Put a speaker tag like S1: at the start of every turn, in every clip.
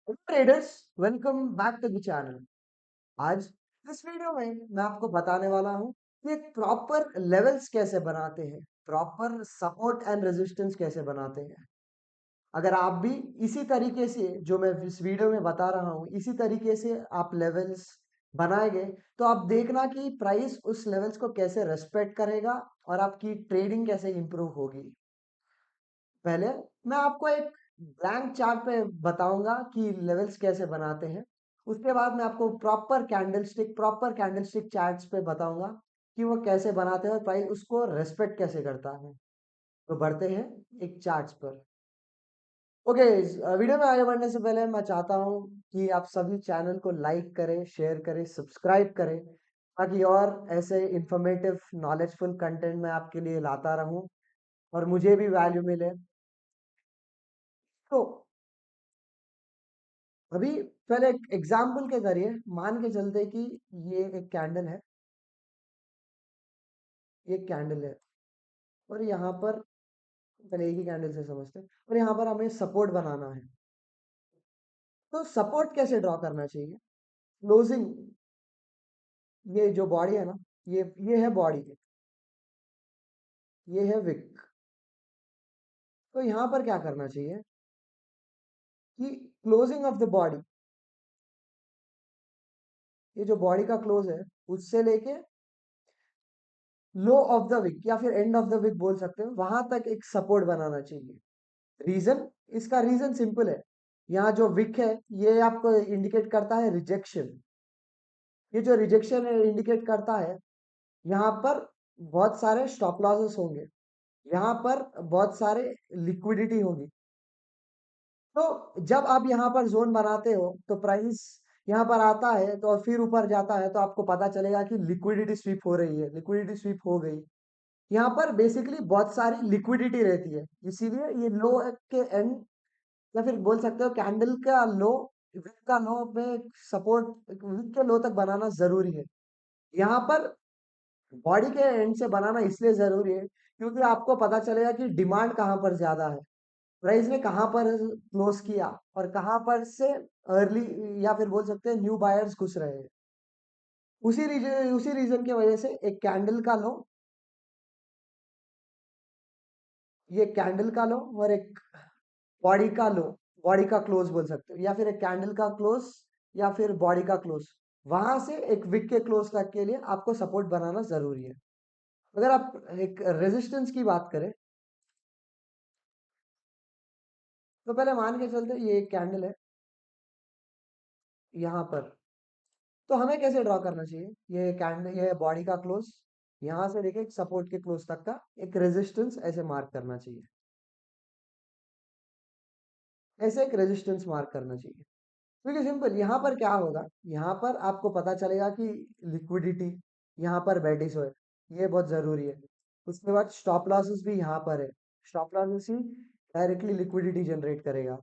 S1: Traders, welcome back to the channel. आज इस video में मैं आपको बताने वाला हूँ कि एक प्रॉपर लेवल्स कैसे बनाते हैं, प्रॉपर सपोर्ट एंड रेजिस्टेंस कैसे बनाते हैं। अगर आप भी इसी तरीके से जो मैं इस वीडियो में बता रहा हूँ इसी तरीके से आप लेवल्स बनाएंगे तो आप देखना कि प्राइस उस लेवल्स को कैसे रेस्पेक्ट करेगा और आपकी ट्रेडिंग कैसे इंप्रूव होगी। पहले मैं आपको एक ब्लैंक चार्ट पे बताऊंगा कि लेवल्स कैसे बनाते हैं। उसके बाद मैं आपको प्रॉपर कैंडलस्टिक चार्ट्स पे बताऊंगा कि वो कैसे बनाते हैं और प्राइस उसको रेस्पेक्ट कैसे करता है। तो बढ़ते हैं एक चार्ट्स पर। ओके, वीडियो में आगे बढ़ने से पहले मैं चाहता हूँ कि आप सभी चैनल को लाइक करें, शेयर करें, सब्सक्राइब करें, ताकि और ऐसे इंफॉर्मेटिव नॉलेजफुल कंटेंट मैं आपके लिए लाता रहूं और मुझे भी वैल्यू मिले। तो अभी पहले एक एग्जाम्पल के जरिए मान के चलते कि ये एक कैंडल है, ये कैंडल है और यहाँ पर पहले एक ही कैंडल से समझते हैं और यहाँ पर हमें सपोर्ट बनाना है। तो सपोर्ट कैसे ड्रॉ करना चाहिए? क्लोजिंग, ये जो बॉडी है ना, ये है बॉडी, ये है विक। तो यहाँ पर क्या करना चाहिए कि क्लोजिंग ऑफ द बॉडी, ये जो बॉडी का क्लोज है उससे लेके लो ऑफ द विक या फिर एंड ऑफ द विक बोल सकते हो, वहां तक एक सपोर्ट बनाना चाहिए। रीजन, इसका रीजन सिंपल है। यहाँ जो विक है ये आपको इंडिकेट करता है रिजेक्शन। ये जो रिजेक्शन है इंडिकेट करता है यहाँ पर बहुत सारे स्टॉप लॉसेस होंगे, यहाँ पर बहुत सारे लिक्विडिटी होगी। तो जब आप यहाँ पर जोन बनाते हो तो प्राइस यहाँ पर आता है तो और फिर ऊपर जाता है तो आपको पता चलेगा कि लिक्विडिटी स्वीप हो रही है, लिक्विडिटी स्वीप हो गई। यहाँ पर बेसिकली बहुत सारी लिक्विडिटी रहती है, इसीलिए ये लो के एंड या फिर बोल सकते हो कैंडल का लो, विक का लो पे सपोर्ट, विक के लो तक बनाना जरूरी है। यहाँ पर बॉडी के एंड से बनाना इसलिए जरूरी है क्योंकि आपको पता चलेगा कि डिमांड कहाँ पर ज्यादा है, प्राइस ने कहाँ पर क्लोज किया और कहाँ पर से अर्ली या फिर बोल सकते हैं न्यू बायर्स घुस रहे हैं। उसी रीजन की वजह से एक कैंडल का लो, ये कैंडल का लो और एक बॉडी का लो, बॉडी का क्लोज बोल सकते हो या फिर एक कैंडल का क्लोज या फिर बॉडी का क्लोज, वहां से एक विक के क्लोज तक के लिए आपको सपोर्ट बनाना जरूरी है। अगर आप एक रेजिस्टेंस की बात करें तो पहले मान के चलते ये एक कैंडल है यहाँ पर। तो हमें कैसे ड्रॉ करना चाहिए? ये कैंडल, ये बॉडी का क्लोज, यहाँ से लेके एक सपोर्ट के क्लोज तक का एक रेजिस्टेंस ऐसे मार्क करना चाहिए, ऐसे एक रेजिस्टेंस मार्क करना चाहिए। क्योंकि सिंपल यहाँ पर क्या होगा, यहाँ पर आपको पता चलेगा कि लिक्विडिटी यहाँ पर बैठी सो है, ये बहुत जरूरी है। उसके बाद स्टॉप लॉसेस भी यहाँ पर है, स्टॉप लॉसेस ही डायरेक्टली लिक्विडिटी जनरेट करेगा।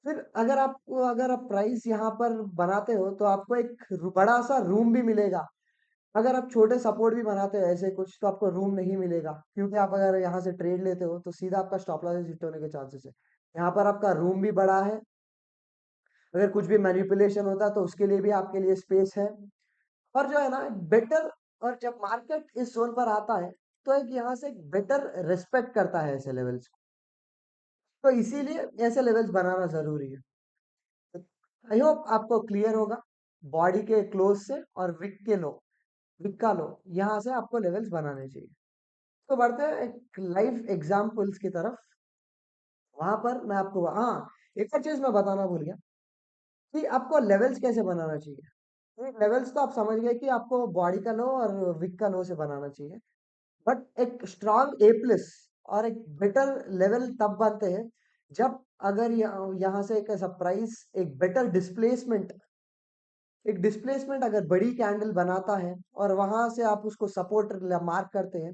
S1: फिर अगर आप प्राइस यहाँ पर बनाते हो तो आपको एक बड़ा सा रूम भी मिलेगा। अगर आप छोटे सपोर्ट भी बनाते हो ऐसे कुछ तो आपको रूम नहीं मिलेगा, क्योंकि आप अगर यहाँ से ट्रेड लेते हो तो सीधा आपका स्टॉप लॉस हिट होने के चांसेस है। यहाँ पर आपका रूम भी बड़ा है, अगर कुछ भी मैनिपुलेशन होता है तो उसके लिए भी आपके लिए स्पेस है। और जो है ना बेटर, और जब मार्केट इस जोन पर आता है तो एक यहाँ से एक बेटर रिस्पेक्ट करता है ऐसे लेवल्स को। तो इसीलिए ऐसे लेवल्स बनाना जरूरी है। आई होप आपको क्लियर होगा। बॉडी के क्लोज से और विक के लो, विक का लो, यहाँ से आपको लेवल्स बनाने चाहिए। तो बढ़ते हैं एक लाइव एग्जाम्पल्स की तरफ। वहां पर मैं आपको, हाँ, एक और चीज मैं बताना भूल गया कि आपको लेवल्स कैसे बनाना चाहिए। लेवल्स तो आप समझ गए कि आपको बॉडी का लो और विक का लो से बनाना चाहिए, बट एक स्ट्रॉन्ग ए प्लस और एक बेटर लेवल तब बनते हैं जब अगर यहाँ से एक ऐसा प्राइस एक बेटर डिस्प्लेसमेंट, एक डिस्प्लेसमेंट अगर बड़ी कैंडल बनाता है और वहां से आप उसको सपोर्ट मार्क करते हैं,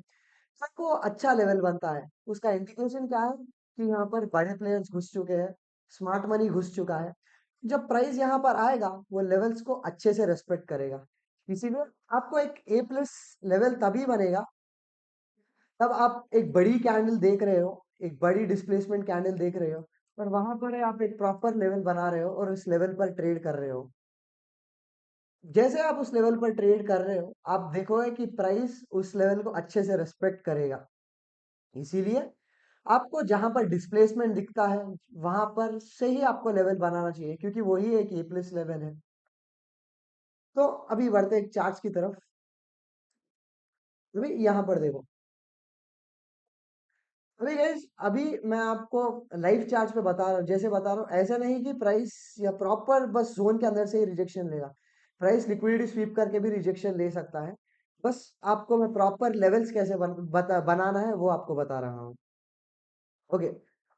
S1: सबको अच्छा लेवल बनता है। उसका इंडिकेशन क्या है कि यहाँ पर बड़े प्लेयर्स घुस चुके हैं, स्मार्ट मनी घुस चुका है। जब प्राइस यहाँ पर आएगा वो लेवल्स को अच्छे से रेस्पेक्ट करेगा। इसीलिए आपको एक ए प्लस लेवल तभी बनेगा तब आप एक बड़ी कैंडल देख रहे हो, एक बड़ी डिस्प्लेसमेंट कैंडल देख रहे हो पर वहां पर आप एक प्रॉपर लेवल बना रहे हो और उस लेवल पर ट्रेड कर रहे हो। जैसे आप उस लेवल पर ट्रेड कर रहे हो, आप देखोगे कि प्राइस उस लेवल को अच्छे से रिस्पेक्ट करेगा। इसीलिए आपको जहां पर डिस्प्लेसमेंट दिखता है, वहां पर से ही आपको लेवल बनाना चाहिए, क्योंकि वही एक ए प्लस लेवल है। तो अभी बढ़ते एक चार्ट्स की तरफ। अभी यहाँ पर देखो। अभी गाइस, अभी मैं आपको लाइव चार्ट पे बता रहा हूँ, जैसे बता रहा हूँ, ऐसा नहीं कि प्राइस या प्रॉपर बस जोन के अंदर से ही रिजेक्शन लेगा। प्राइस लिक्विडिटी स्वीप करके भी रिजेक्शन ले सकता है। बस आपको मैं प्रॉपर लेवल्स कैसे बनाना है वो आपको बता रहा हूँ। ओके।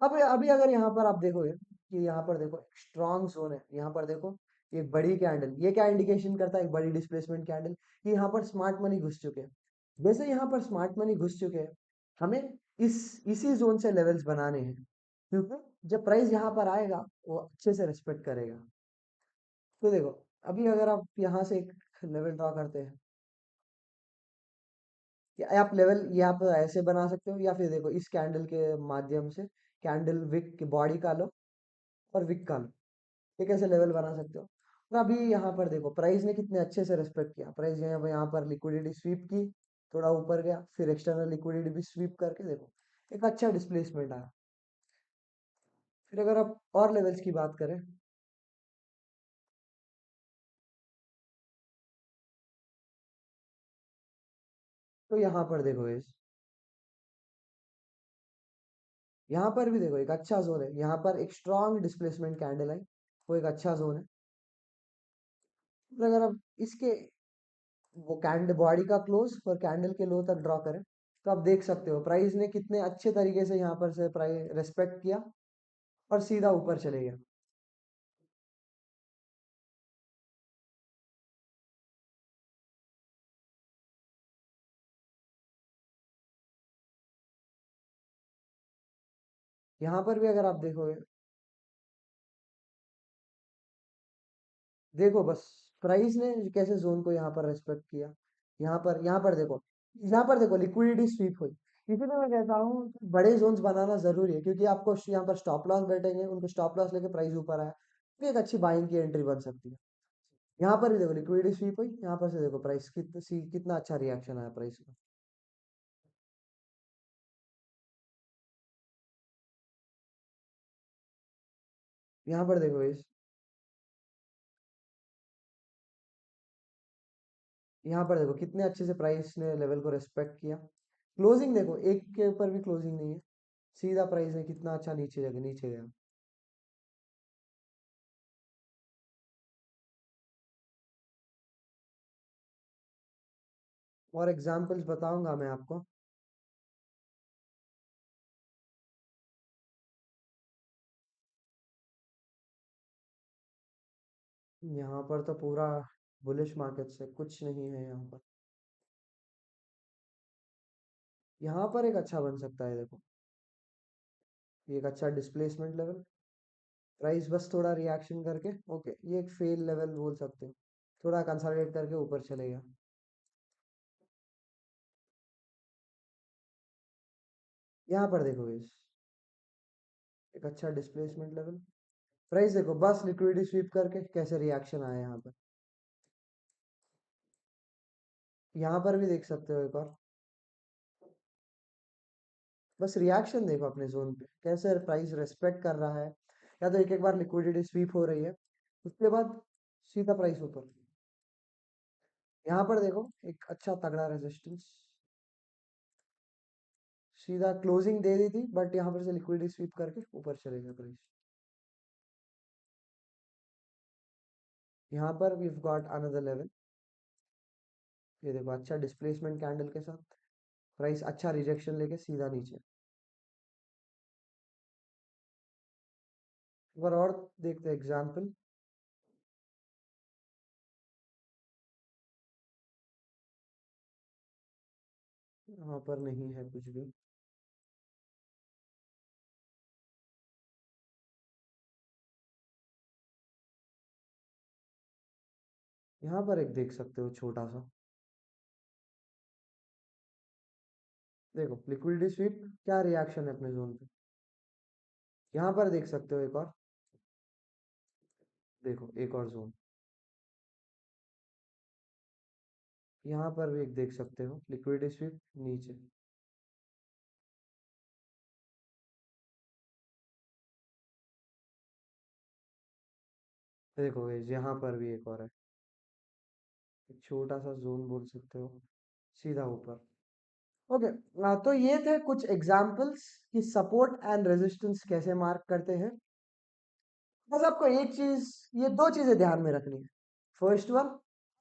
S1: अब अभी अगर यहाँ पर आप देखोगे कि यहाँ पर देखो स्ट्रॉन्ग जोन है, यहाँ पर देखो एक बड़ी कैंडल, ये क्या इंडिकेशन करता है? एक बड़ी डिस्प्लेसमेंट कैंडल, कि यहाँ पर स्मार्ट मनी घुस चुके हैं। वैसे यहाँ पर स्मार्ट मनी घुस चुके हैं, हमें इसी जोन से लेवल्स बनाने हैं, क्योंकि जब प्राइस यहाँ पर आएगा वो अच्छे से रिस्पेक्ट करेगा। तो देखो, अभी अगर आप यहाँ से एक लेवल ड्रॉ करते हैं, या आप लेवल यहाँ पर ऐसे बना सकते हो, या फिर देखो इस कैंडल के माध्यम से कैंडल विक की बॉडी का लो और विक का लो, ये कैसे लेवल बना सकते हो। और अभी यहाँ पर देखो प्राइस ने कितने अच्छे से रिस्पेक्ट किया। प्राइस यहाँ पर लिक्विडिटी स्वीप की, थोड़ा ऊपर गया, फिर एक्सटर्नल लिक्विडिटी भी स्वीप करके देखो एक अच्छा डिस्प्लेसमेंट आया। फिर अगर आप और लेवल्स की बात करें, तो यहाँ पर देखो इस यहाँ पर भी देखो एक अच्छा जोन है, यहाँ पर एक स्ट्रॉन्ग डिस्प्लेसमेंट कैंडल है, वो एक अच्छा जोन है। फिर अगर आप इसके वो कैंडल बॉडी का क्लोज और कैंडल के लो तक ड्रॉ करें, तो आप देख सकते हो प्राइस ने कितने अच्छे तरीके से यहाँ पर से प्राइस रेस्पेक्ट किया और सीधा ऊपर चले गया। यहाँ पर भी अगर आप देखोगे, देखो बस प्राइस ने कैसे जोन को यहाँ पर रेस्पेक्ट किया। यहाँ पर देखो लिक्विडिटी स्वीप हुई। इसीलिए मैं कहता हूँ कि बड़े जोन्स बनाना जरूरी है, क्योंकि आपको यहाँ पर स्टॉप लॉस बैठेंगे, उनको स्टॉप लॉस लेके प्राइस ऊपर आया तो एक अच्छी बाइंग की एंट्री बन सकती है। यहाँ पर भी देखो लिक्विडिटी स्वीप हुई, यहाँ पर से देखो प्राइस कितना अच्छा रिएक्शन आया प्राइस का। यहाँ पर देखो इस यहाँ पर देखो कितने अच्छे से प्राइस ने लेवल को रेस्पेक्ट किया। क्लोजिंग देखो, एक के ऊपर भी क्लोजिंग नहीं है, सीधा प्राइस ने कितना अच्छा नीचे गया। और एग्जांपल्स बताऊंगा मैं आपको। यहाँ पर तो पूरा बुलिश मार्केट से कुछ नहीं है यहाँ पर। यहाँ पर एक अच्छा बन सकता है देखो, ये एक अच्छा डिस्प्लेसमेंट लेवल। प्राइस बस थोड़ा रिएक्शन करके, ओके, ये एक फेल लेवल बोल सकते हो, थोड़ा कंसोलिडेट करके ऊपर चलेगा। यहाँ पर देखो इस एक अच्छा डिस्प्लेसमेंट लेवल। प्राइस देखो बस लिक्विडिटी स्वीप करके कैसे रिएक्शन आया यहाँ पर। यहाँ पर भी देख सकते हो एक और, बस रिएक्शन देखो अपने जोन पे कैसे प्राइस रेस्पेक्ट कर रहा है, या तो एक एक बार लिक्विडिटी स्वीप हो रही है, उसके बाद सीधा प्राइस ऊपर। यहाँ पर देखो एक अच्छा तगड़ा रेजिस्टेंस, सीधा क्लोजिंग दे दी थी, बट यहाँ पर से लिक्विडिटी स्वीप करके ऊपर चलेगा प्राइस। यहाँ पर वी गॉट अनदर लेवल, ये देखो अच्छा डिस्प्लेसमेंट कैंडल के साथ प्राइस अच्छा रिजेक्शन लेके सीधा नीचे। एक बार और देखते हैं एग्जाम्पल। यहाँ पर नहीं है कुछ भी। यहाँ पर एक देख सकते हो छोटा सा, देखो लिक्विडिटी स्वीप क्या रिएक्शन है अपने जोन पे। यहाँ पर देख सकते हो एक और, देखो एक और जोन, यहाँ पर भी एक देख सकते हो लिक्विडिटी स्वीप नीचे। देखो गाइस यहाँ पर भी एक और है, एक छोटा सा जोन बोल सकते हो, सीधा ऊपर। ओके, तो ये थे कुछ एग्जांपल्स कि सपोर्ट एंड रेजिस्टेंस कैसे मार्क करते हैं। बस आपको एक चीज, ये दो चीजें ध्यान में रखनी है। फर्स्ट वन,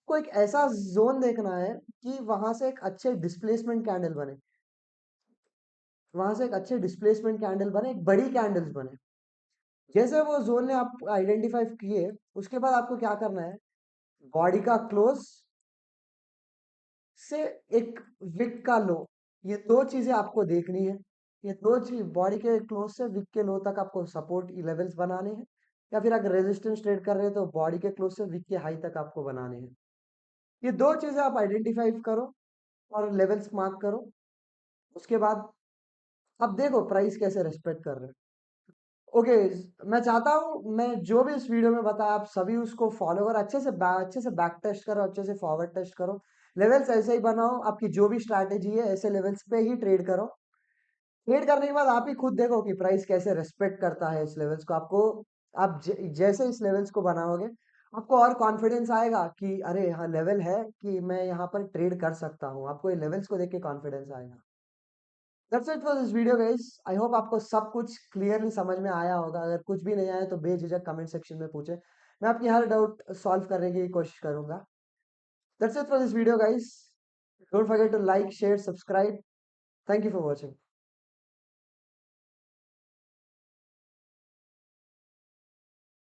S1: को एक ऐसा जोन देखना है कि वहां से एक अच्छे डिस्प्लेसमेंट कैंडल बने, वहां से एक अच्छे डिस्प्लेसमेंट कैंडल बने, एक बड़ी कैंडल्स बने। जैसे वो जोन ने आप आइडेंटिफाई किए, उसके बाद आपको क्या करना है, बॉडी का क्लोज से एक विक का लो, ये दो चीजें आपको देखनी है। ये दो चीज, बॉडी के क्लोज से विक के लो तक आपको सपोर्ट लेवल्स बनाने हैं, या फिर अगर रेजिस्टेंस ट्रेड कर रहे हैं तो बॉडी के क्लोज से विक के हाई तक आपको बनाने हैं। ये दो चीजें आप आइडेंटिफाई करो और लेवल्स मार्क करो। उसके बाद अब देखो प्राइस कैसे रेस्पेक्ट कर रहे हैं। ओके, मैं चाहता हूँ मैं जो भी इस वीडियो में बताया आप सभी उसको फॉलो करो, अच्छे से बैक टेस्ट करो, अच्छे से फॉरवर्ड टेस्ट करो, लेवल्स ऐसे ही बनाओ, आपकी जो भी स्ट्रैटेजी है ऐसे लेवल्स पे ही ट्रेड करो। ट्रेड करने के बाद आप ही खुद देखो कि प्राइस कैसे रेस्पेक्ट करता है इस लेवल्स को। आपको आप जैसे इस लेवल्स को बनाओगे, आपको और कॉन्फिडेंस आएगा कि अरे हाँ लेवल है कि मैं यहाँ पर ट्रेड कर सकता हूँ, आपको ये लेवल्स को देख के कॉन्फिडेंस आएगा। That's it for this video guys, I hope आपको सब कुछ क्लियरली समझ में आया होगा। अगर कुछ भी नहीं आया तो बेझिझक कमेंट सेक्शन में पूछे, मैं आपकी हर डाउट सॉल्व करने की कोशिश करूंगा। That's it for this video guys, don't forget to like share subscribe. Thank you for watching.